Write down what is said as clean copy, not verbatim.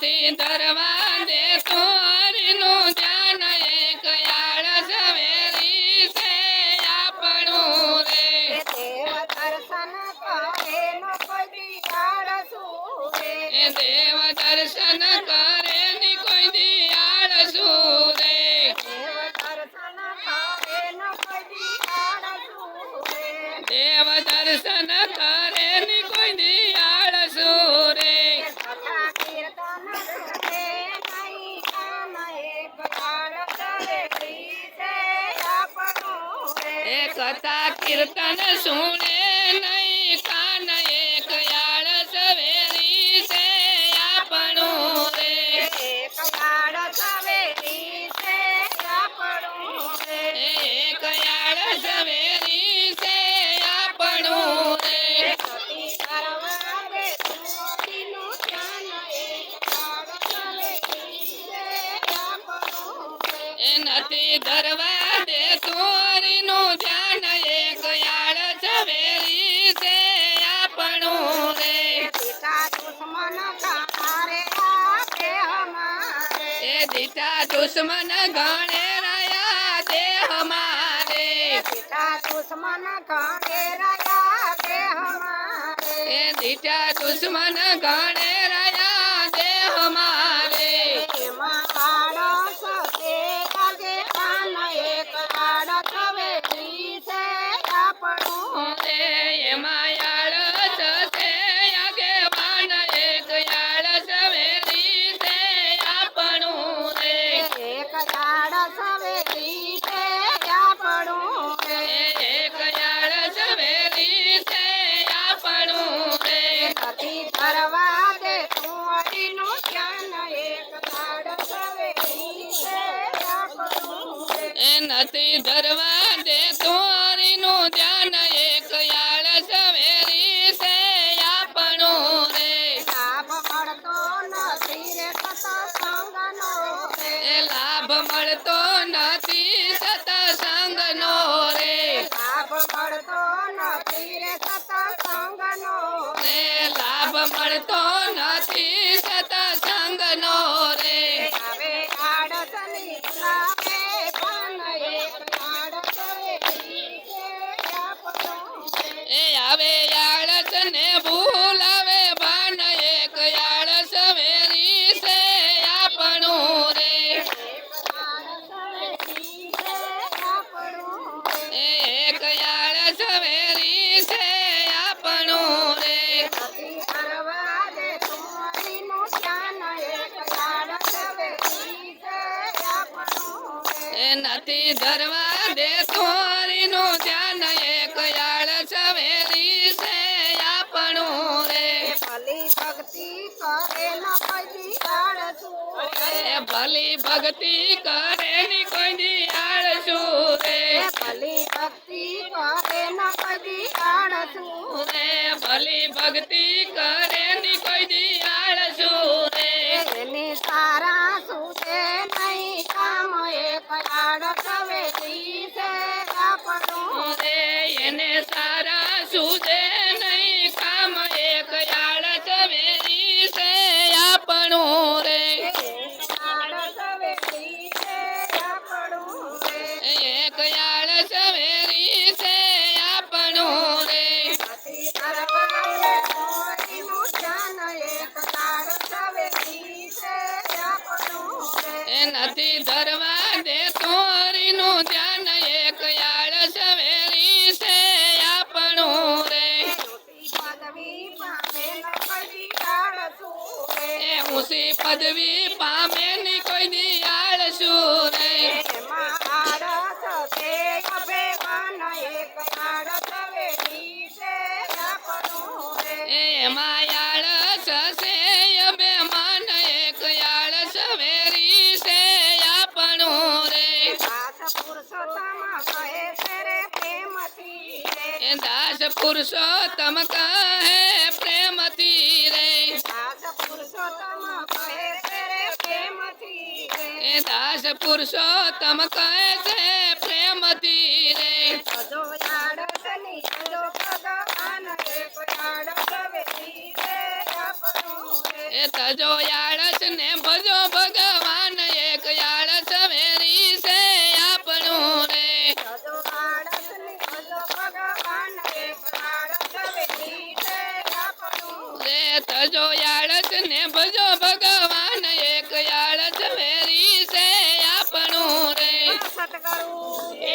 નથી ધરવા દેતો હરિનું ધ્યાન એક આળસ વેરી છે આપણું રે દેવ દર્શન કરે ન કોઈ આળસુ રે દેવ દર્શન કરે ની કોઈ દિયાળસુ રે દેવ દર્શન કરે ન કોઈ આળસુ રે દેવ દર્શન કરે ની કોઈ દિયાળસુ રે કથા કીર્તન કરે નહીં કાન એક આળસ વેરી છે આપણું રે એ કથા કીર્તન સુણે નહીં કાન એક આળસ વેરી છે આપણું રે એક આળસ વેરી છે આપણું રે એક આળસ વેરી છે આપણું રે સતી કરવા દે તુંનું ધ્યાન એક આળસ વેરી છે આપણું રે એ નથી ધરવા દે તોરીનું ધ્યાન એક આળસ વેરી છે આપણું રે પિતા દુશ્મન કારે આપે હમારે એ દીઠા દુશ્મન ગણે રહ્યા દેહ મારે પિતા દુશ્મન કારે રહ્યા દે હમારે એ દીઠા દુશ્મન ગણે રહ્યા દેહ મારે એમાં આળસ છે આજે કાન એક આળસ વેરી છે આપણું રે એમાં આળસ છે આગેવાન એક આળસ વેરી છે આપણું રે એક આળસ વેરી છે આપણું રે એક આળસ વેરી છે આપણું રે નથી કરવા દે તું હરિનું ધ્યાન એક આળસ વેરી છે આપણું રે એ નથી ધરવા દે તોરીનું ધ્યાન એક આળસ વેરી છે આપણું રે લાભ મળતો નથી રે સત્સંગનો રે એ લાભ મળતો નથી સત્સંગનો રે લાભ મળતો નથી રે સત્સંગનો રે લાભ મળતો નથી સત્સંગનો રે હવે આળસની લાવે પણ એક આળસ વેરી છે આપણું રે એ આવે આળસ ને ભૂલાવે ભાન એક આળસ વેરી છે આપણું રે આળસ વેરી છે આપણું રે એક આળસ વેરી છે આપણું રે નથી કરવા દે તું હરિનું ધ્યાન એક આળસ વેરી છે આપણું રે એ નથી ધરવા દે તોરીનું ધ્યાન એક આળસ વેરી છે આપણું રે ભલી ભક્તિ કરે ન કોઈ આળસુ એ ભલી ભક્તિ કરે ની કોઈ દિયાળસુ રે ભલી ભક્તિ કરે ન કોઈ આળસુ રે ભલી ભક્તિ કરે ની કોઈ દિયાળસુ રે એની સારા સુતે નહીં કામ એક આળસ વેરી છે આપણું રે એને સારા સુજે નહીં કામ એક આળસ વેરી છે આપણું રે આળસ વેરી છે આપણું રે એક આળસ વેરી છે આપણું રે નથી કરવા દે હરિનું ધ્યાન એક આળસ વેરી છે આપણું રે એ નથી ધરવા દે તોરીનું ધ્યાન એક આળસ વેરી છે આપણું રે પદવી પામે ન કોઈ આળસુ રે એ ઊંચી પદવી પામે ની કોઈ દિયાળસુ રે એમાં આળસ છે અભિમાન એક આળસ વેરી છે આપણું રે એમાં આળસ છે અભિમાન એક આળસ વેરી છે આપણું રે દાસ પુરુષોત્તમ કહે છે રે પ્રેમથી રે એ દાસ પુરુષોત્તમ કહે પ્રેમથી રે દાસ પુરુષોત્તમ કહે છે રે પ્રેમથી રે એ દાસ પુરુષોત્તમ કહે છે પ્રેમથી રે અજો આળસની અજો ભગવાન એક આળસ વેરી છે આપણું રે એ તજો આળસ ને ભજો ભગવાન એક આળસ વેરી છે આપણું રે ભજો આળસ ને ભજો ભગવાન એક આળસ વેરી છે આપણું રે તજો આળસ ને ભજો ભગવાન એક આળસ વેરી છે આપણું રે સતગુરુ